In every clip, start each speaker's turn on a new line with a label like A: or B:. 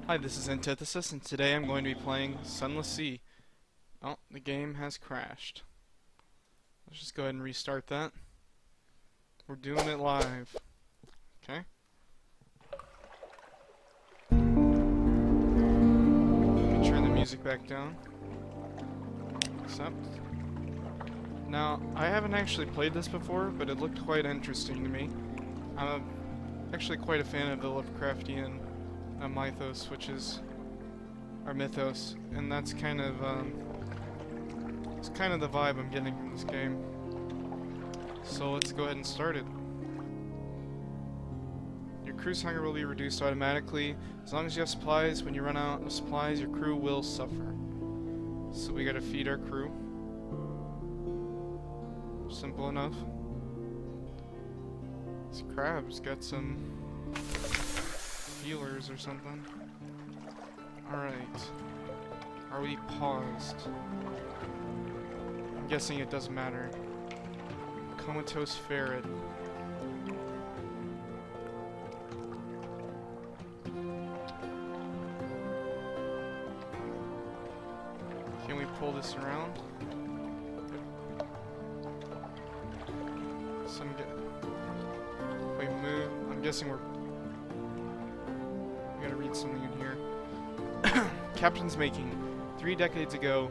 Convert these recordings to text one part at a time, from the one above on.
A: Hi, this is Antithesis, and today I'm going to be playing Sunless. Oh, the game has crashed. Let's just go ahead and restart that. We're doing it live. Okay. Let me turn the music back down. Accept. Now, I haven't actually played this before, but it looked quite interesting to me. I'm actually quite a fan of the Lovecraftian mythos, which is our mythos, and that's kind of it's kind of the vibe I'm getting from this game. So let's go ahead and start it. Your crew's hunger will be reduced automatically as long as you have supplies. When you run out of supplies, your crew will suffer. So we gotta feed our crew. Simple enough. This crab's got some healers or something. Alright. Are we paused? I'm guessing it doesn't matter. Comatose ferret. Can we pull this around? Wait, move. I'm guessing we gotta read something in here. Captain's making. 3 decades ago,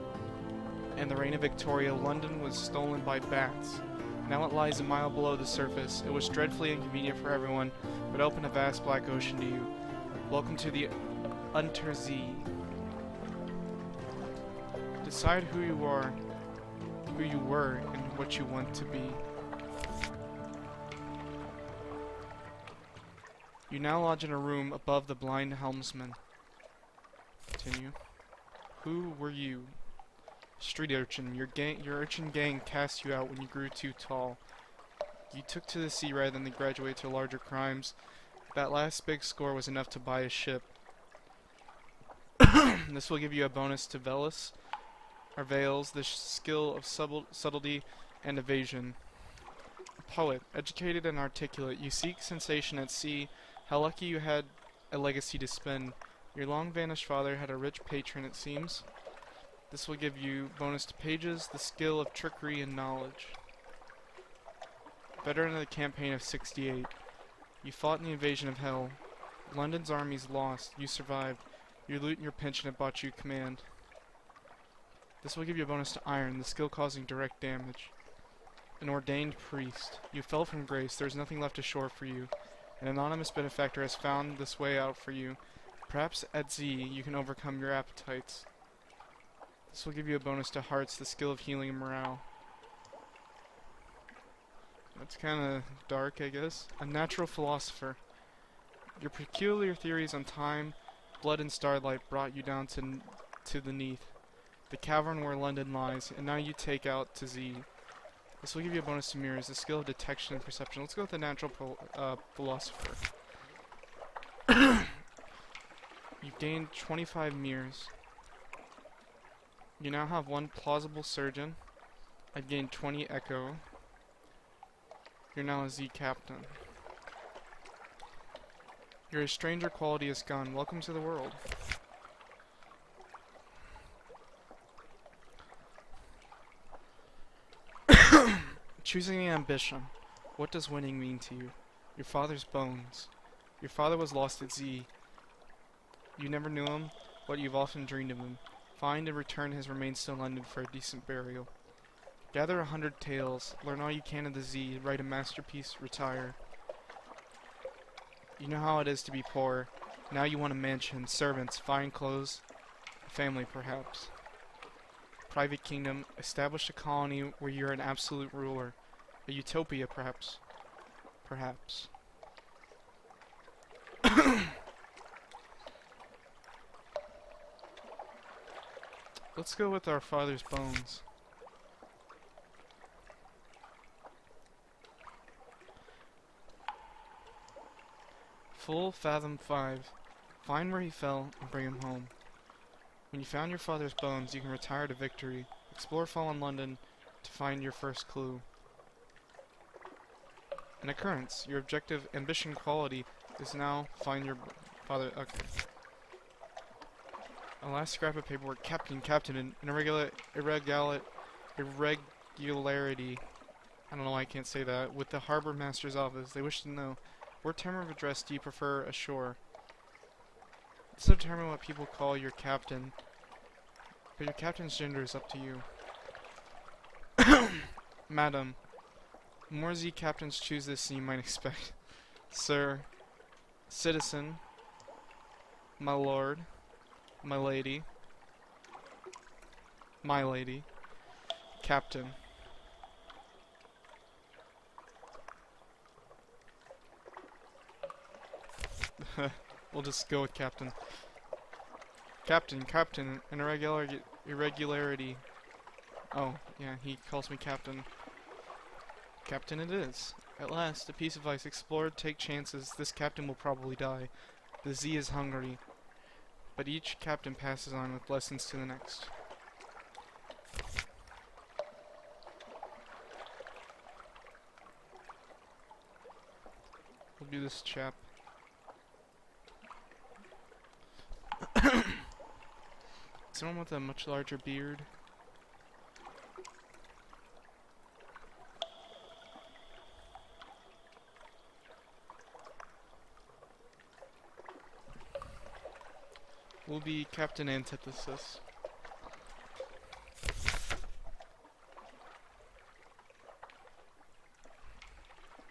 A: in the reign of Victoria, London was stolen by bats. Now it lies a mile below the surface. It was dreadfully inconvenient for everyone, but opened a vast black ocean to you. Welcome to the Unterzee. Decide who you are, who you were, and what you want to be. You now lodge in a room above the blind helmsman. Continue. Who were you? Street urchin. Your urchin gang cast you out when you grew too tall. You took to the sea rather than graduate to larger crimes. That last big score was enough to buy a ship. This will give you a bonus to Velis, or Veils, the skill of subtlety and evasion. A poet. Educated and articulate. You seek sensation at sea. How lucky you had a legacy to spend. Your long-vanished father had a rich patron, it seems. This will give you bonus to pages, the skill of trickery and knowledge. Veteran of the campaign of 68. You fought in the invasion of hell. London's armies lost. You survived. Your loot and your pension have bought you command. This will give you a bonus to iron, the skill causing direct damage. An ordained priest. You fell from grace. There is nothing left ashore for you. An anonymous benefactor has found this way out for you. Perhaps at Z you can overcome your appetites. This will give you a bonus to hearts, the skill of healing and morale. That's kinda dark, I guess. A natural philosopher. Your peculiar theories on time, blood and starlight brought you down to the neath. The cavern where London lies, and now you take out to Z. This will give you a bonus to mirrors, the skill of detection and perception. Let's go with the natural philosopher. You've gained 25 mirrors. You now have 1 plausible surgeon. I've gained 20 echo. You're now a Z captain. Your stranger quality is gone. Welcome to the world. Choosing an ambition. What does winning mean to you? Your father's bones. Your father was lost at Z. You never knew him, but you've often dreamed of him. Find and return his remains to London for a decent burial. Gather 100 tales. Learn all you can of the Z. Write a masterpiece. Retire. You know how it is to be poor. Now you want a mansion, servants, fine clothes, a family perhaps. Private kingdom. Establish a colony where you're an absolute ruler. A utopia perhaps. Perhaps. Let's go with our father's bones. Full fathom 5. Find where he fell and bring him home. When you found your father's bones, you can retire to victory. Explore fallen London to find your first clue. An occurrence. Your objective ambition quality is now find your father. Okay. A last scrap of paperwork. Captain, an irregularity. I don't know why I can't say that. With the harbor master's office, they wish to know, what term of address do you prefer ashore? This will determine what people call your captain, but your captain's gender is up to you. Madam, more Z captains choose this than you might expect. Sir, citizen, my lord, my lady, captain. We'll just go with captain. Captain, an irregularity. Oh, yeah, he calls me captain. Captain it is. At last, a piece of ice explored. Take chances. This captain will probably die. The Z is hungry. But each captain passes on with lessons to the next. We'll do this chap. Someone with a much larger beard. Will be Captain Antithesis.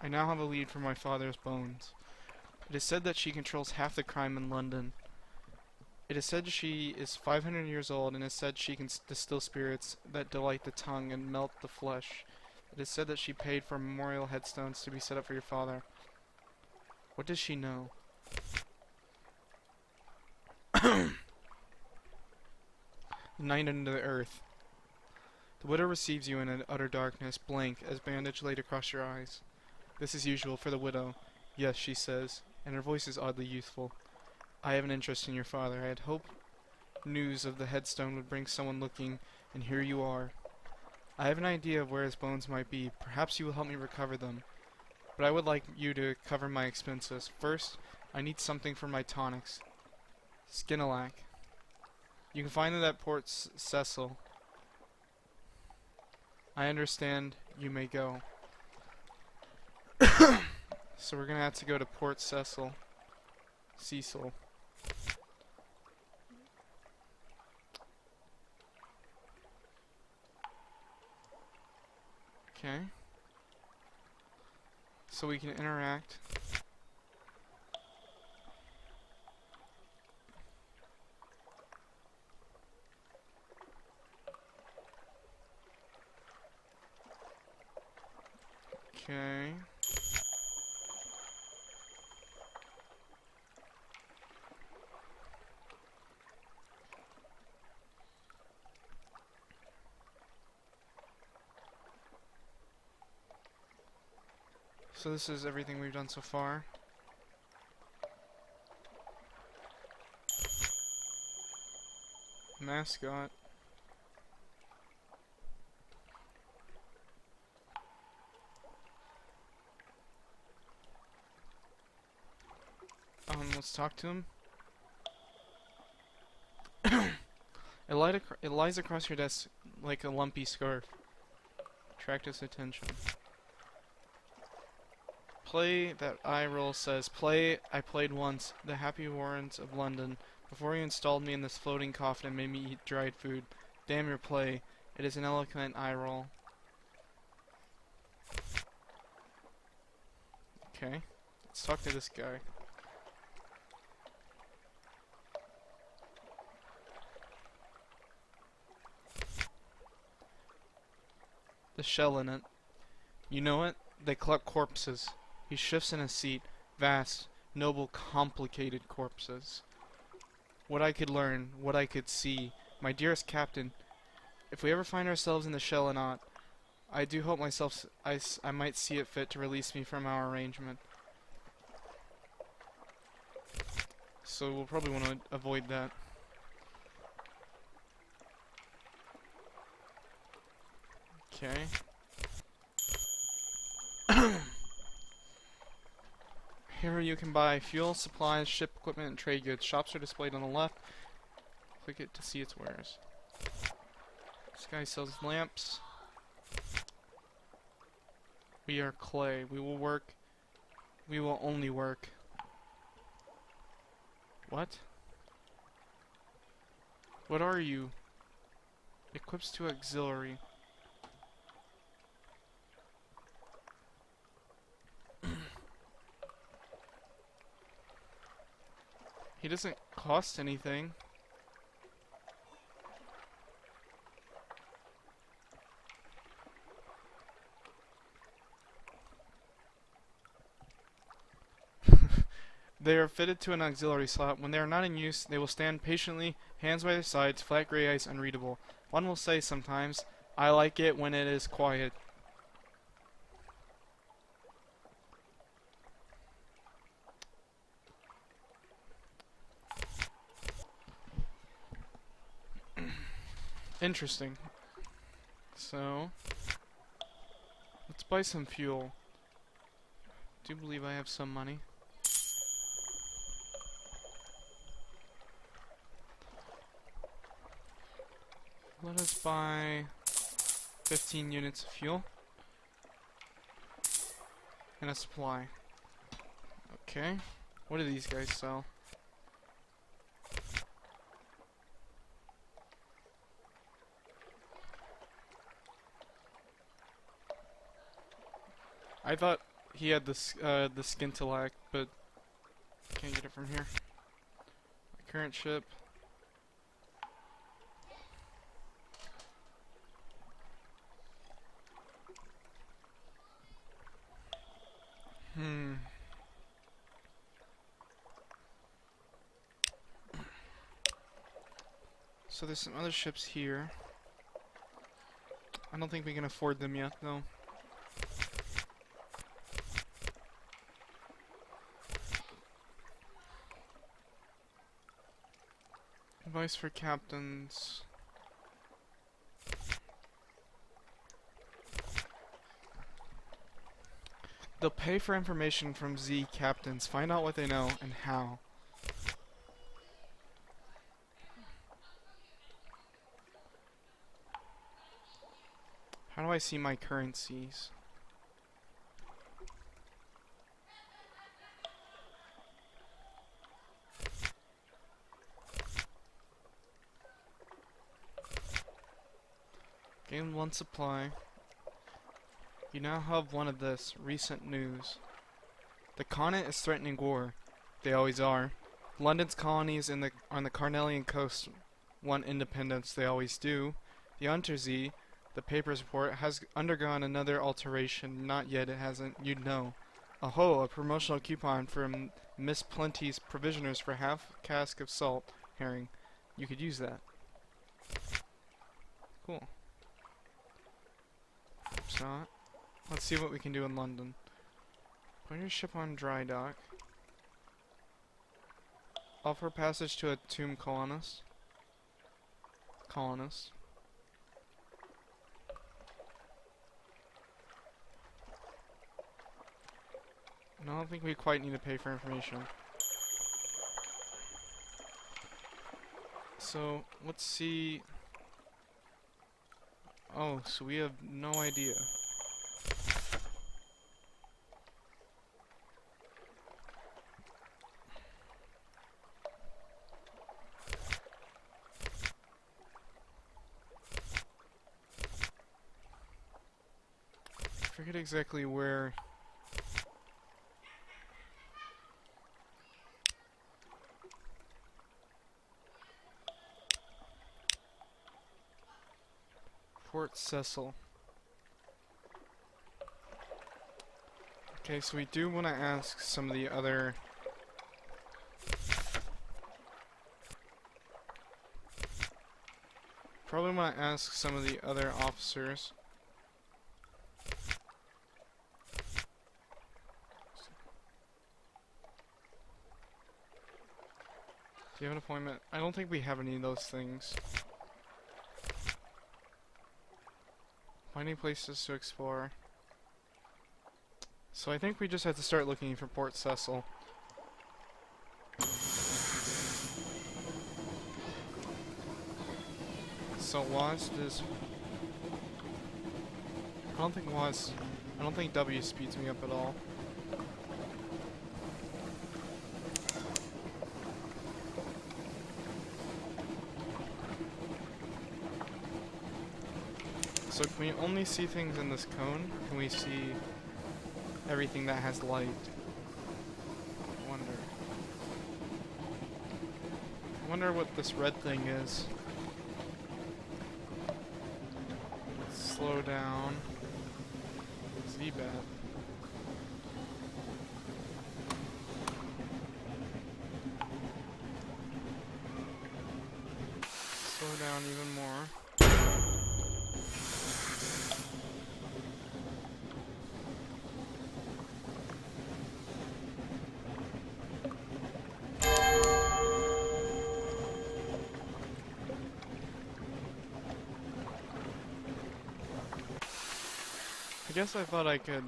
A: I now have a lead for my father's bones. It is said that she controls half the crime in London. It is said she is 500 years old, and it is said she can distill spirits that delight the tongue and melt the flesh. It is said that she paid for memorial headstones to be set up for your father. What does she know? Night under the earth. The widow receives you in an utter darkness, blank, as bandage laid across your eyes. This is usual for the widow. Yes, she says, and her voice is oddly youthful. I have an interest in your father. I had hoped news of the headstone would bring someone looking, and here you are. I have an idea of where his bones might be. Perhaps you will help me recover them. But I would like you to cover my expenses. First, I need something for my tonics. Skinalac. You can find it at Port Cecil. I understand you may go. So we're gonna have to go to Port Cecil. Cecil. Okay. So we can interact. Okay. So this is everything we've done so far. Mascot. Let's talk to him. It lies across your desk like a lumpy scarf. Attract his attention. Play that eye roll says, play I played once, the Happy Warrens of London, before you installed me in this floating coffin and made me eat dried food. Damn your play. It is an eloquent eye roll. Okay. Let's talk to this guy. The shell in it. You know it? They collect corpses. He shifts in his seat. Vast, noble, complicated corpses. What I could learn, what I could see. My dearest captain, if we ever find ourselves in the shell or not, I do hope myself I might see it fit to release me from our arrangement. So we'll probably want to avoid that. Okay. Here you can buy fuel, supplies, ship equipment, and trade goods. Shops are displayed on the left. Click it to see its wares. This guy sells lamps. We are clay. We will work. We will only work. What? What are you? Equips to auxiliary. He doesn't cost anything. They are fitted to an auxiliary slot. When they are not in use, they will stand patiently, hands by their sides, flat gray eyes, unreadable. One will say sometimes, "I like it when it is quiet." Interesting. So, let's buy some fuel. I do believe I have some money. Let us buy 15 units of fuel and a supply. Okay. What do these guys sell? I thought he had the skintellect, but can't get it from here. My current ship. So there's some other ships here. I don't think we can afford them yet, though. Advice for captains. They'll pay for information from Z captains. Find out what they know and how. How do I see my currencies? Gain 1 supply. You now have one of this. Recent news. The continent is threatening war. They always are. London's colonies on the Carnelian coast want independence. They always do. The Unterzee, the papers report, has undergone another alteration. Not yet, it hasn't. You'd know. Aho, a promotional coupon from Miss Plenty's provisioners for half cask of salt herring. You could use that. Cool. Perhaps not. Let's see what we can do in London. Put your ship on dry dock. Offer passage to a tomb colonist. No, I don't think we quite need to pay for information. So, let's see. Oh, so we have no idea. I forget exactly where. Port Cecil. Okay, so we do want to ask some of the other probably want to ask some of the other officers. Do you have an appointment? I don't think we have any of those things. Finding places to explore. So I think we just have to start looking for Port Cecil. So lost is... I don't think lost... I don't think W speeds me up at all. So can we only see things in this cone? Can we see everything that has light? I wonder. I wonder what this red thing is. Slow down. Z-bat. Slow down even more. I guess I thought I could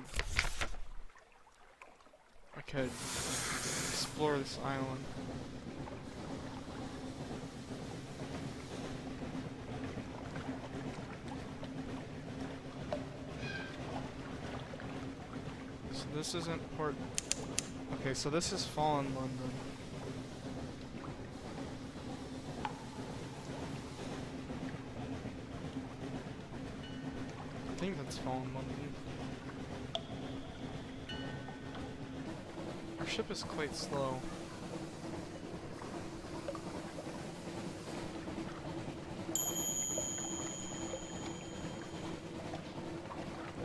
A: explore this island. So this isn't Port... Okay, so this is Fallen London. I think that's Fallen London. Our ship is quite slow.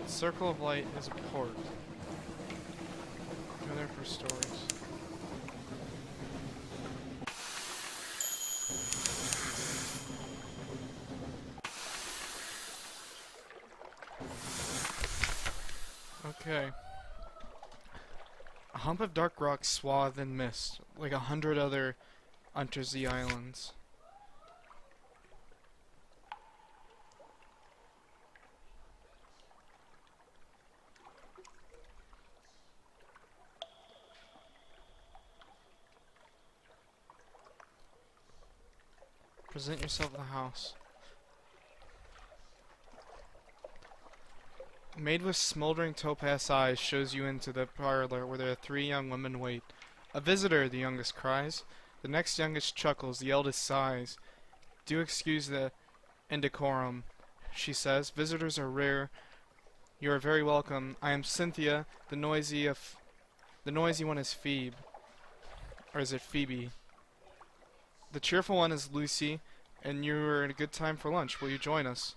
A: The Circle of Light is a port. Go there for stories. Okay. A hump of dark rock swathed in mist, like 100 other Unterzee islands. Present yourself at the house. A maid with smoldering topaz eyes shows you into the parlor where there are 3 young women wait. A visitor, the youngest cries. The next youngest chuckles, the eldest sighs. Do excuse the indecorum, she says. Visitors are rare. You are very welcome. I am Cynthia. The noisy one is Phoebe. Or is it Phoebe? The cheerful one is Lucy, and you are in a good time for lunch. Will you join us?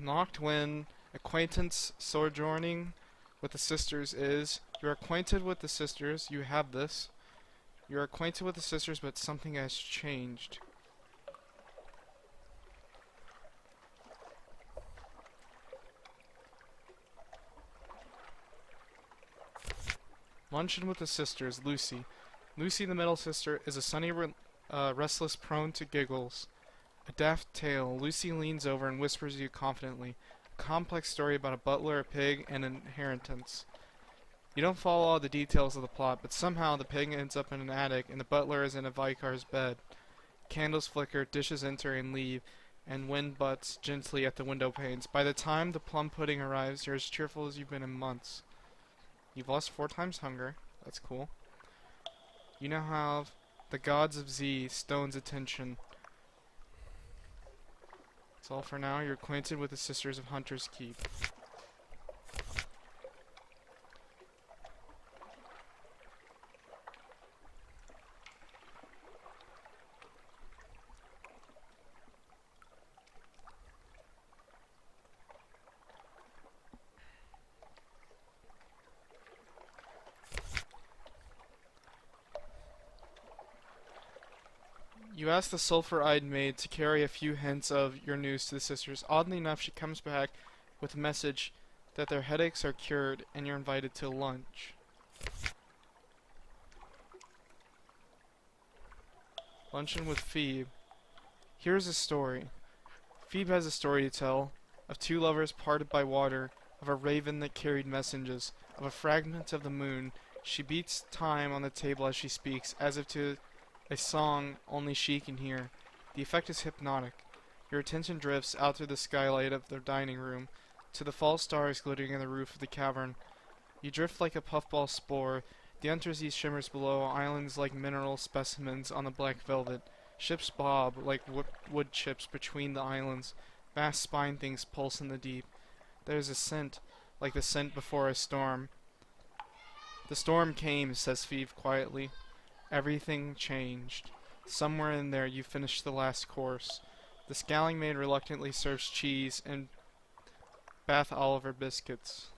A: Knocked when acquaintance sojourning with the sisters is. You are acquainted with the sisters. You have this. You are acquainted with the sisters, but something has changed. Luncheon with the sisters, Lucy. Lucy, the middle sister, is a sunny, restless, prone to giggles. A daft tale. Lucy leans over and whispers you confidently. A complex story about a butler, a pig, and an inheritance. You don't follow all the details of the plot, but somehow the pig ends up in an attic and the butler is in a vicar's bed. Candles flicker, dishes enter and leave, and wind butts gently at the window panes. By the time the plum pudding arrives, you're as cheerful as you've been in months. You've lost 4 times hunger. That's cool. You now have the gods of Z, Stone's attention. That's all for now. You're acquainted with the Sisters of Hunter's Keep. You ask the sulphur-eyed maid to carry a few hints of your news to the sisters. Oddly enough, she comes back with a message that their headaches are cured and you're invited to lunch. Luncheon with Phoebe. Here's a story. Phoebe has a story to tell of 2 lovers parted by water, of a raven that carried messages, of a fragment of the moon. She beats time on the table as she speaks, as if to A song only she can hear. The effect is hypnotic. Your attention drifts out through the skylight of the dining room to the false stars glittering in the roof of the cavern. You drift like a puffball spore. The Unterzee shimmers below, islands like mineral specimens on the black velvet. Ships bob like wood chips between the islands. Vast spine things pulse in the deep. There is a scent, like the scent before a storm. The storm came, says Phoebe quietly. Everything changed. Somewhere in there you finished the last course. The scowling maid reluctantly serves cheese and Bath Oliver biscuits.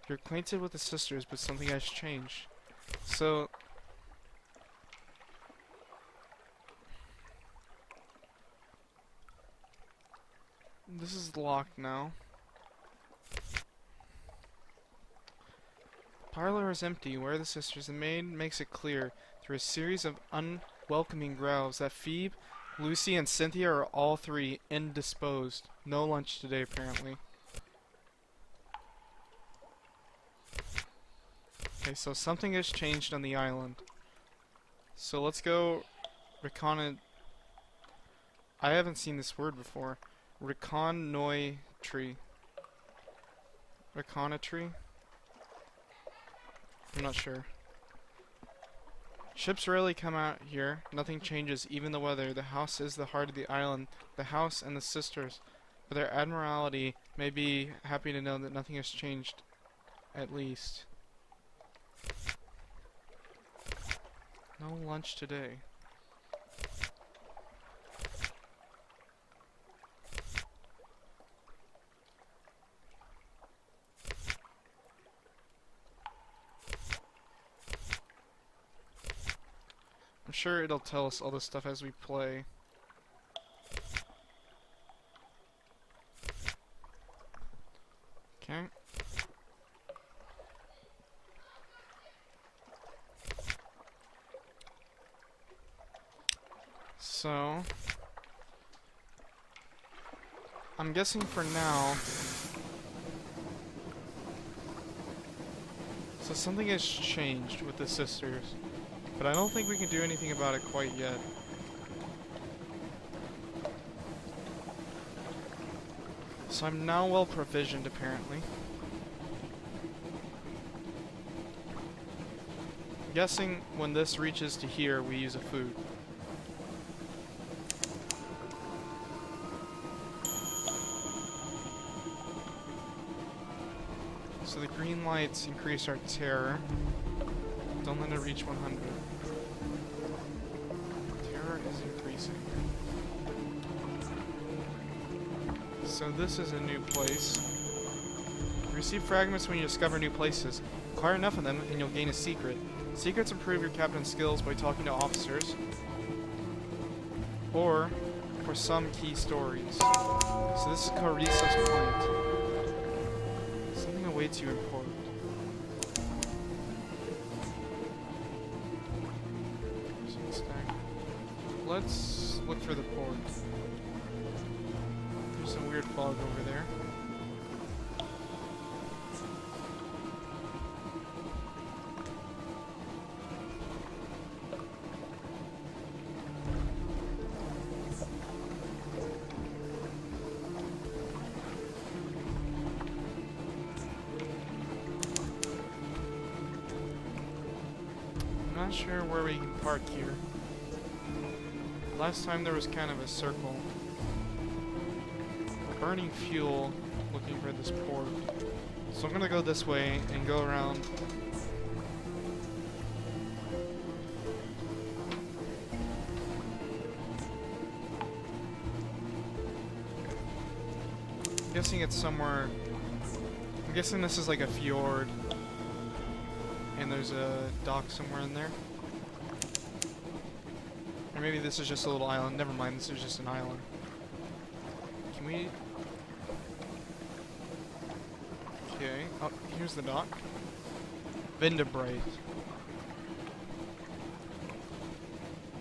A: You're acquainted with the sisters, but something has changed. So... this is locked now. The parlor is empty. Where are the sisters? The maid makes it clear through a series of unwelcoming growls that Phoebe, Lucy, and Cynthia are all three indisposed. No lunch today, apparently. Okay, so something has changed on the island. So let's go I haven't seen this word before. Reconnoitry. Reconnoitry? I'm not sure. Ships rarely come out here. Nothing changes, even the weather. The house is the heart of the island. The house and the sisters. But their admiralty may be happy to know that nothing has changed. At least. No lunch today. I'm sure it'll tell us all this stuff as we play. Okay. So, I'm guessing for now, so something has changed with the sisters, but I don't think we can do anything about it quite yet. So I'm now well provisioned, apparently. I'm guessing when this reaches to here, we use a food. So the green lights increase our terror. Don't let it reach 100. Terror is increasing. So this is a new place. You receive fragments when you discover new places. Acquire enough of them and you'll gain a secret. Secrets improve your captain's skills by talking to officers. Or for some key stories. So this is Carisa's plant. Something awaits you in port. Let's look for the port. There's some weird fog over there. I'm not sure where we can park here. Last time there was kind of a circle. We're burning fuel looking for this port. So I'm gonna go this way and go around. I'm guessing it's somewhere. I'm guessing this is like a fjord. And there's a dock somewhere in there. Or maybe this is just a little island. Never mind, this is just an island. Can we... okay. Oh, here's the dock. Vindebright.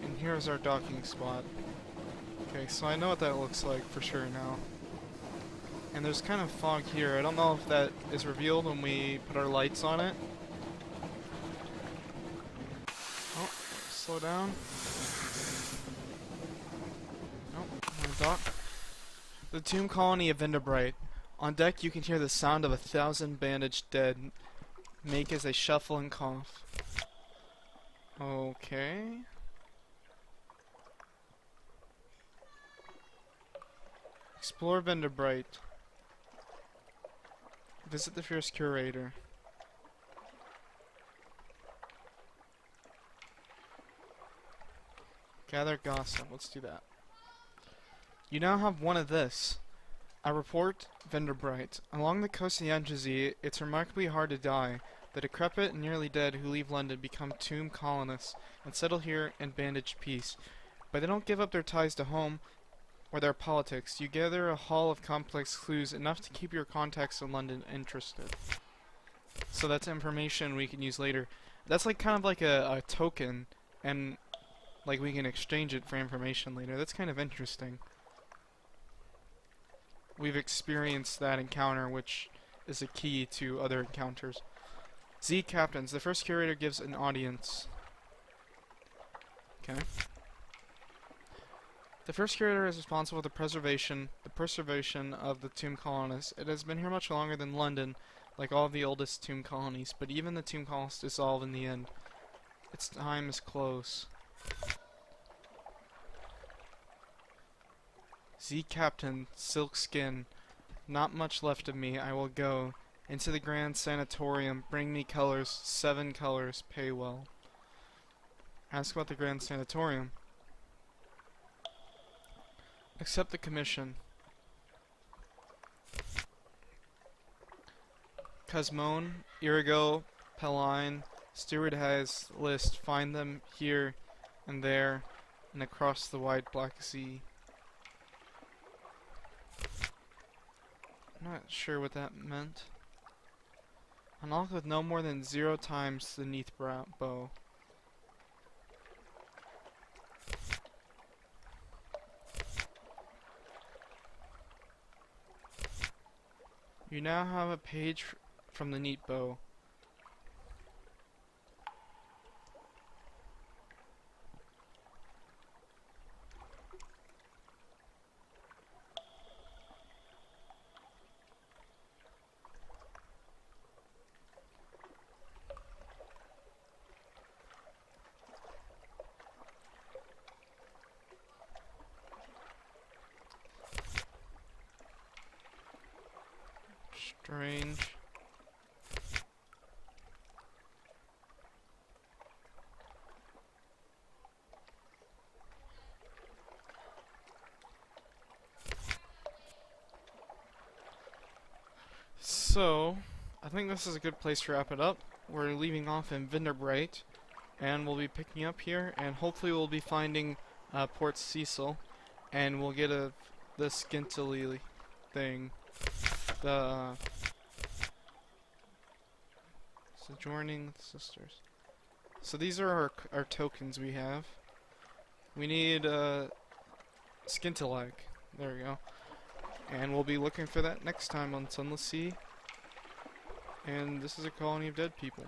A: And here's our docking spot. Okay, so I know what that looks like for sure now. And there's kind of fog here. I don't know if that is revealed when we put our lights on it. Oh, slow down. Nope, my dock. The tomb colony of Vinderbright. On deck you can hear the sound of 1,000 bandaged dead make as they shuffle and cough. Okay. Explore Vinderbright. Visit the fierce curator. Gather gossip. Let's do that. You now have one of this. I report Vinderbright. Along the coast of the Unterzee, it's remarkably hard to die. The decrepit and nearly dead who leave London become tomb colonists and settle here in bandaged peace. But they don't give up their ties to home or their politics. You gather a haul of complex clues enough to keep your contacts in London interested. So that's information we can use later. That's like kind of like a token, and like we can exchange it for information later. That's kind of interesting. We've experienced that encounter, which is a key to other encounters. Z Captains. The first curator gives an audience. Okay. The first curator is responsible for the preservation of the tomb colonists. It has been here much longer than London, like all of the oldest tomb colonies, but even the tomb colonists dissolve in the end. Its time is close. Z Captain, silk skin. Not much left of me, I will go. Into the grand sanatorium, bring me colors, 7 colors, pay well. Ask about the grand sanatorium. Accept the commission. Cosmone, Irigo, Peline, Steward has list, find them here and there and across the wide Black Sea. I'm not sure what that meant. Unlock with no more than 0 times the neath bow. You now have a page from the neat bow. Strange. So, I think this is a good place to wrap it up. We're leaving off in Vinderbright, and we'll be picking up here, and hopefully we'll be finding Port Cecil, and we'll get the Scintillily thing. The Sojourning Sisters. So these are our tokens we have. We need Skintillag. There we go. And we'll be looking for that next time on Sunless Sea. And this is a colony of dead people.